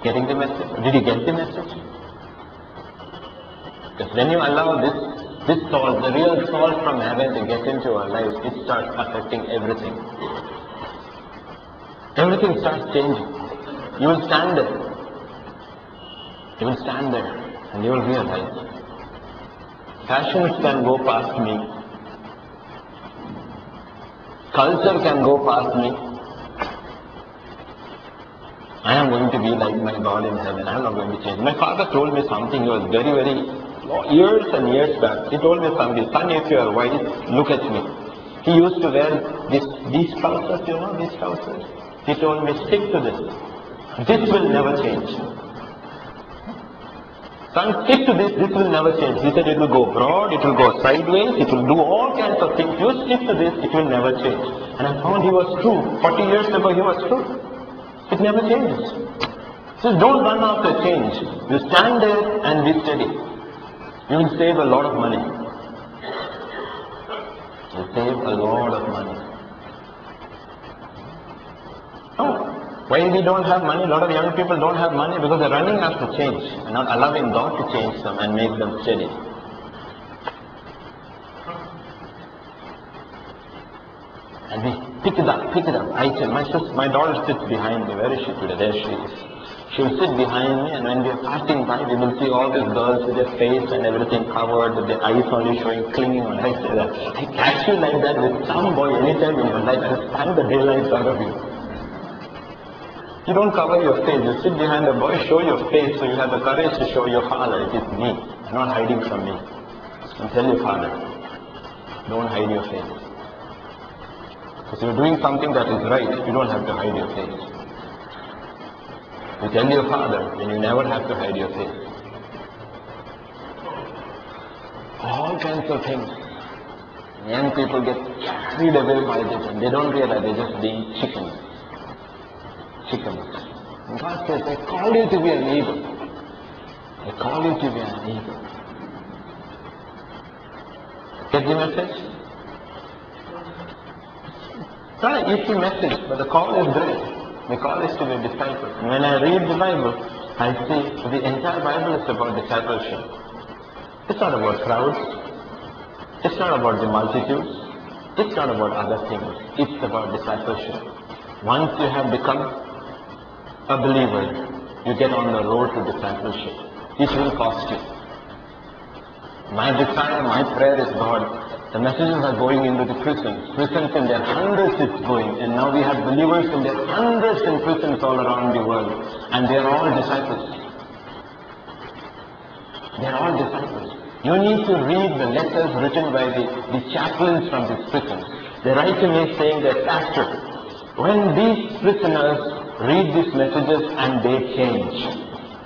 Getting the message? Did you get the message? Because when you allow this salt, the real salt from heaven to get into our lives, it starts affecting everything. Everything starts changing. You will stand there. You will stand there and you will realize fashions can go past me. Culture can go past me. I am going to be like my God in heaven. I am not going to change. My father told me something. He was very, years and years back. He told me something. Son, if you are wise, look at me. He used to wear these trousers, you know, these trousers. He told me, stick to this. This will never change. Son, stick to this. This will never change. He said it will go broad, it will go sideways, it will do all kinds of things. You stick to this, it will never change. And I found he was true. 40 years ago, he was true. It never changes. So don't run after change. You stand there and be steady. You will save a lot of money. You save a lot of money. Oh, why we don't have money? A lot of young people don't have money because they're running after change and not allowing God to change them and make them steady. And we pick it up. My daughter sits behind me. Where is she today? There she is. She will sit behind me, and when we are passing by, we will see all these girls with their face and everything covered, with their eyes only showing, clinging on. I say that. I catch you like that with some boy anytime in your life, I'll stand the daylights out of you. You don't cover your face. You sit behind a boy, show your face, so you have the courage to show your father, it is me. I'm not hiding from me. And tell your father, don't hide your face. Because you're doing something that is right, you don't have to hide your face. You tell your father, then you never have to hide your face. All kinds of things. Young people get carried away by this and they don't realize they're just being chickens. And God says, I call you to be a neighbor. I call you to be a neighbor. Get the message? It's not an easy message, but the call is great. The call is to be a disciple. And when I read the Bible, I see the entire Bible is about discipleship. It's not about crowds. It's not about the multitudes. It's not about other things. It's about discipleship. Once you have become a believer, you get on the road to discipleship. It will cost you. My desire, my prayer is, God, the messages are going into the prisons. Prisons in their hundreds it's going. And now we have believers in their hundreds in prisons all around the world. And they are all disciples. They are all disciples. You need to read the letters written by the chaplains from these prisons. They write to me saying that, Pastor, when these prisoners read these messages and they change,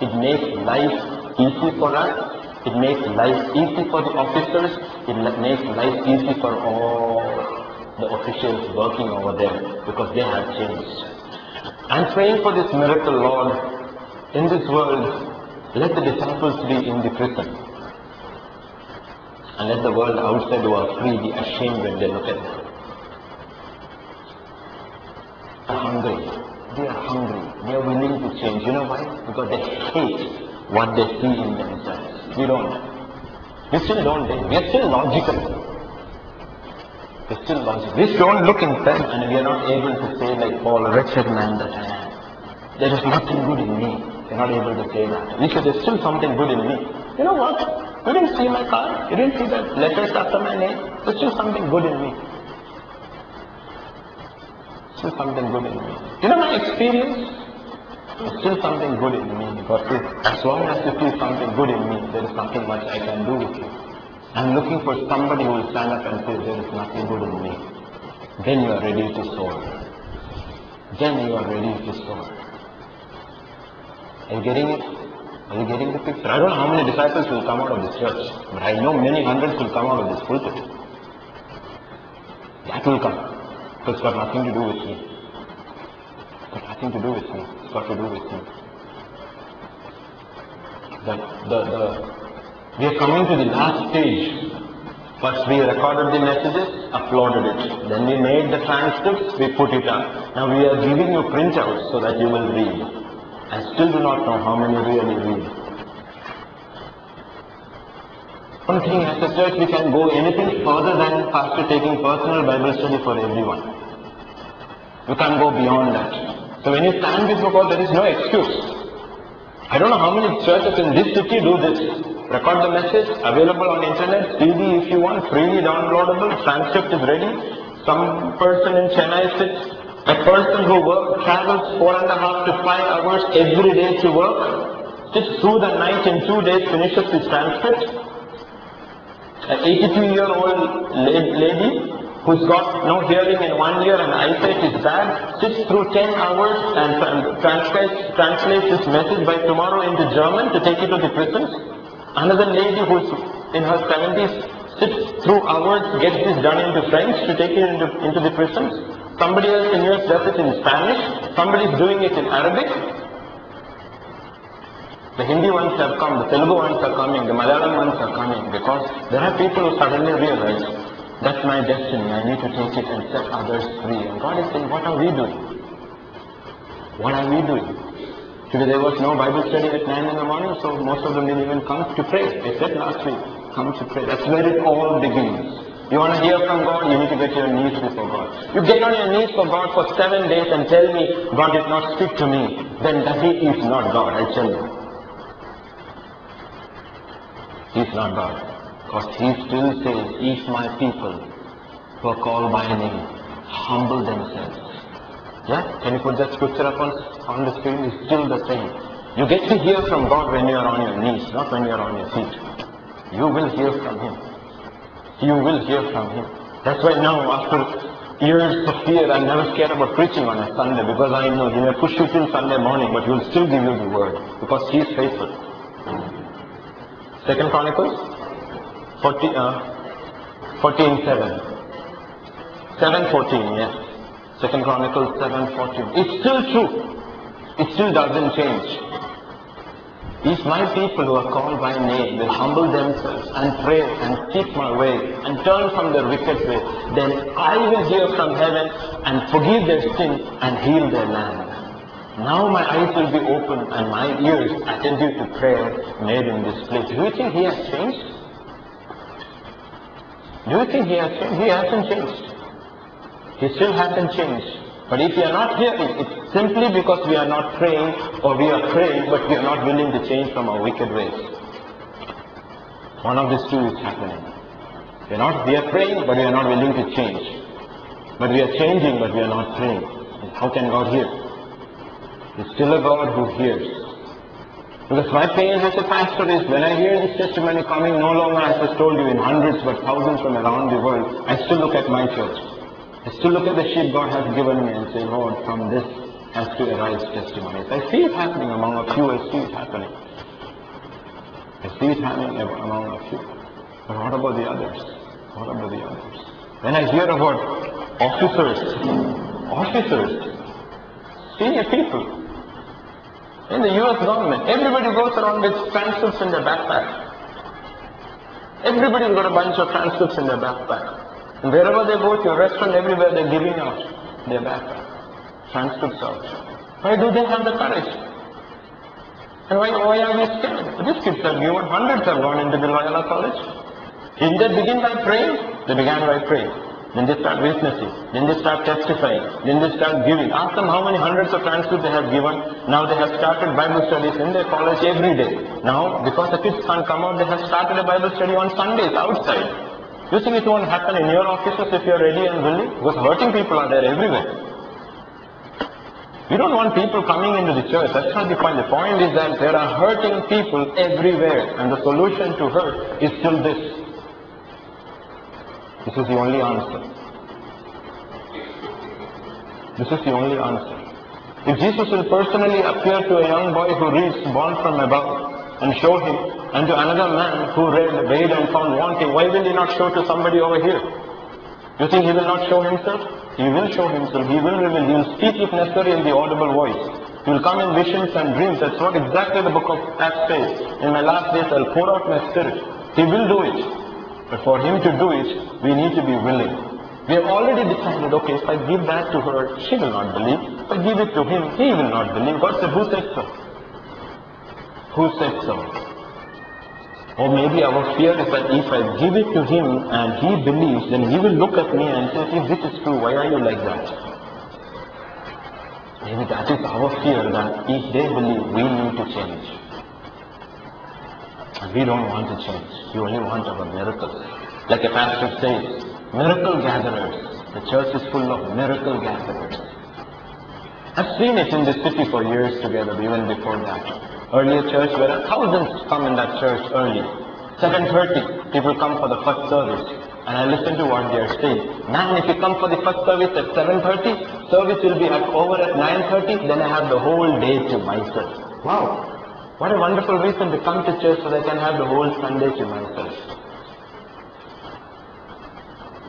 it makes life easy for us. It makes life easy for the officers. It makes life easy for all the officials working over there because they have changed. I'm praying for this miracle, Lord. In this world, let the disciples be in the prison. And let the world outside who are free be ashamed when they look at them. They are hungry. They are hungry. They are willing to change. You know why? Because they hate what they see in themselves. We don't. We still don't. We are still logical. We are still logical. We don't look inside and we are not able to say like Paul, wretched man that I am. There is nothing good in me. We are not able to say that. We say there is still something good in me. You know what? You didn't see my car. You didn't see the letters after my name. There's still something good in me. Still something good in me. You know my experience? There's still something good in me. Because as long as you see something good in me, there is nothing much I can do with you. I'm looking for somebody who will stand up and say, there is nothing good in me. Then you are ready to soar. Then you are ready to soar. Are you getting it? Are you getting the picture? I don't know how many disciples will come out of this church, but I know many hundreds will come out of this pulpit. That will come. So it's got nothing to do with me. It's got nothing to do with me. It's got to do with me. We are coming to the last stage. First we recorded the messages, uploaded it. Then we made the transcripts, we put it up. Now we are giving you printouts so that you will read. I still do not know how many really read. One thing, as a church, we can go anything further than pastor taking personal Bible study for everyone. You can't go beyond that. So when you stand before God, there is no excuse. I don't know how many churches in this city do this. Record the message, available on internet, CD if you want, freely downloadable, transcript is ready. Some person in Chennai sits, a person who travels 4.5 to 5 hours every day to work, sits through the night in 2 days, finishes his transcript. An 82-year-old lady who's got no hearing in 1 year and eyesight is bad, sits through 10 hours and translates this message by tomorrow into German to take it to the prisons. Another lady who's in her 70s sits through hours, gets this done into French to take it into the prisons. Somebody else in US does it in Spanish. Somebody is doing it in Arabic. The Hindi ones have come, the Telugu ones are coming, the Malayalam ones are coming, because there are people who suddenly realize, that's my destiny, I need to take it and set others free. And God is saying, what are we doing? What are we doing? Today there was no Bible study at 9 in the morning, so most of them didn't even come to pray. They said last week, come to pray. That's where it all begins. You want to hear from God, you need to get your knees before God. You get on your knees for God for 7 days and tell me, God did not speak to me, then He is not God, I tell you. He is not God. Because He still says, if my people who are called by name humble themselves. Yeah? Can you put that scripture up on the screen? It's still the same. You get to hear from God when you are on your knees, not when you are on your feet. You will hear from Him. You will hear from Him. That's why now, after years of fear, I'm never scared about preaching on a Sunday, because I know He may push you till Sunday morning, but He will still give you the word, because He is faithful. 2 Chronicles 14:7. 7:14, yes. 2 Chronicles 7:14. It's still true. It still doesn't change. If my people who are called by name will humble themselves and pray and seek my way and turn from their wicked way, then I will hear from heaven and forgive their sin and heal their land. Now my eyes will be open and my ears attentive to prayer made in this place. Do you think He has changed? Do you think He has changed? He hasn't changed. He still hasn't changed. But if we are not hearing, it's simply because we are not praying, or we are praying but we are not willing to change from our wicked ways. One of these two is happening. We are praying but we are not willing to change. But we are changing but we are not praying. How can God hear? He's still a God who hears. Because my pain as a pastor is, when I hear this testimony coming no longer, as I told you, in hundreds but thousands from around the world, I still look at my church. I still look at the sheep God has given me and say, Lord, from this has to arise testimonies. I see it happening among a few. I see it happening. I see it happening among a few. But what about the others? What about the others? When I hear about officers, senior people, in the US government, everybody goes around with transcripts in their backpack. Everybody's got a bunch of transcripts in their backpack. And wherever they go to a restaurant, everywhere they're giving out their backpack. Transcripts out. Why do they have the courage? And why are we scared? These kids have given, hundreds have gone into the Loyola College. Didn't they begin by praying? They began by praying. Then they start witnessing. Then they start testifying. Then they start giving. Ask them how many hundreds of transcripts they have given. Now they have started Bible studies in their college every day. Now, because the kids can't come out, they have started a Bible study on Sundays outside. You think it won't happen in your offices if you're ready and willing? Because hurting people are there everywhere. We don't want people coming into the church. That's not the point. The point is that there are hurting people everywhere. And the solution to hurt is still this. This is the only answer. This is the only answer. If Jesus will personally appear to a young boy who reads Born from Above and show him, and to another man who read, weighed and found wanting, why will He not show to somebody over here? You think He will not show Himself? He will show Himself. He will reveal. He will speak if necessary in the audible voice. He will come in visions and dreams. That's what exactly the book of Acts says. In my last days I'll pour out my spirit. He will do it. But for Him to do it, we need to be willing. We have already decided, okay, if I give that to her, she will not believe. If I give it to him, he will not believe. God said, who said so? Who said so? Or maybe our fear is that if I give it to him and he believes, then he will look at me and say, if this is true, why are you like that? Maybe that is our fear, that if they believe, we need to change. And we don't want to change. We only want our miracles. Like a pastor says, miracle gatherers. The church is full of miracle gatherers. I've seen it in the city for years together, even before that. Earlier church, where thousands come in that church early. 7:30, people come for the first service. And I listen to what they are saying. Man, if you come for the first service at 7:30, service will be over at 9:30, then I have the whole day to myself. Wow, what a wonderful reason to come to church so that I can have the whole Sunday to myself.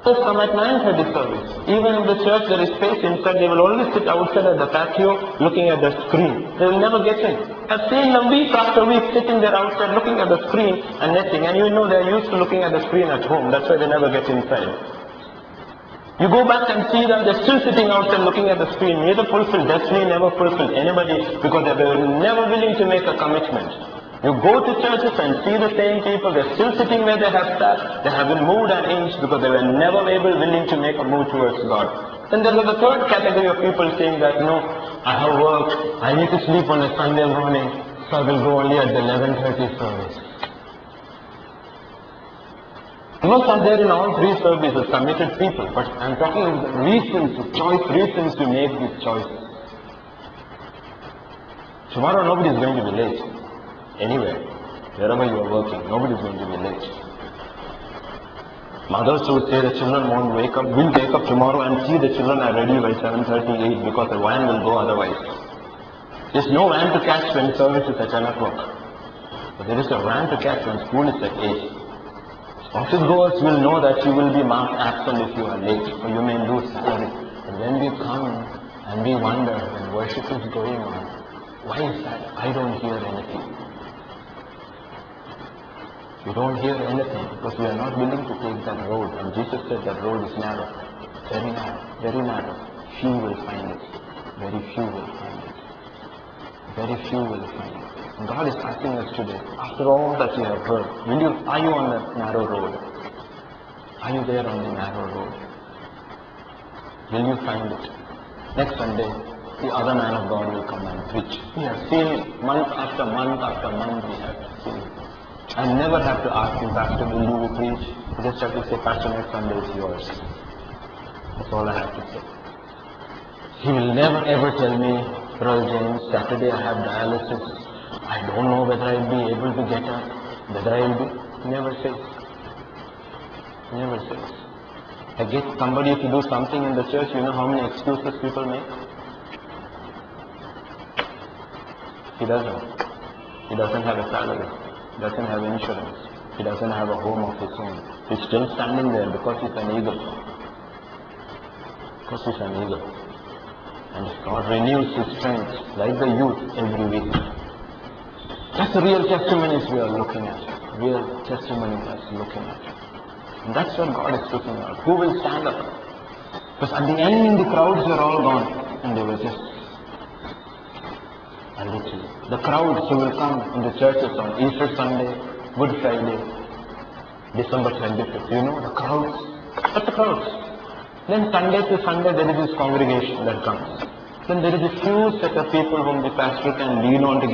Just come at 9:30 service. Even in the church there is space inside, they will only sit outside at the patio looking at the screen. They will never get in. I've seen them week after week sitting there outside looking at the screen and nothing. And you know they are used to looking at the screen at home. That's why they never get inside. You go back and see them, they're still sitting outside looking at the screen. Neither fulfill destiny, never fulfill anybody, because they were never willing to make a commitment. You go to churches and see the same people, they're still sitting where they have sat, they haven't moved an inch because they were never willing to make a move towards God. Then there was a third category of people saying that, no, I have work, I need to sleep on a Sunday morning, so I will go only at the 11:30 service. Most are there in all three services, committed people, but I'm talking about reasons, reasons to make these choices. Tomorrow nobody is going to be late. Anywhere, wherever you are working, nobody is going to be late. Mothers who say the children won't wake up, will wake up tomorrow and see the children are ready by 7:38 because the van will go otherwise. There's no van to catch when service is at 10 o'clock. But there is a van to catch when school is at 8. Office goers will know that you will be marked absent if you are late, or you may lose salary. And when we come and we wonder when worship is going on, why is that? I don't hear anything. We don't hear anything because we are not willing to take that road. And Jesus said that road is narrow, very narrow, very narrow. Few will find it. Very few will find it. Very few will find it. And God is asking us today, after all that you have heard, are you on that narrow road? Are you there on the narrow road? Will you find it? Next Sunday, the other man of God will come and preach. We have seen it month after month after month. We have seen it. I never have to ask him, Pastor, will you preach? I just have to say, Pastor, next Sunday is yours. That's all I have to say. He will never ever tell me, Brother James, Saturday I have dialysis. I don't know whether I will be able to get up, whether I will be. He never says. He never says. I get somebody to do something in the church, you know how many excuses people make? He doesn't. He doesn't have a salary. He doesn't have insurance. He doesn't have a home of his own. He's still standing there because he's an eagle. Because he's an eagle. And God renews his strength like the youth every week. That's the real testimonies we are looking at. Real testimonies we are looking at. And that's what God is looking at. Who will stand up? Because at the end the crowds were all gone. And they were just a little. The crowds who will come in the churches on Easter Sunday, Good Friday, December 25th. You know the crowds? What's the crowds? Then Sunday to Sunday there is this congregation that comes. Then there is a few set of people whom the pastor can lean on to get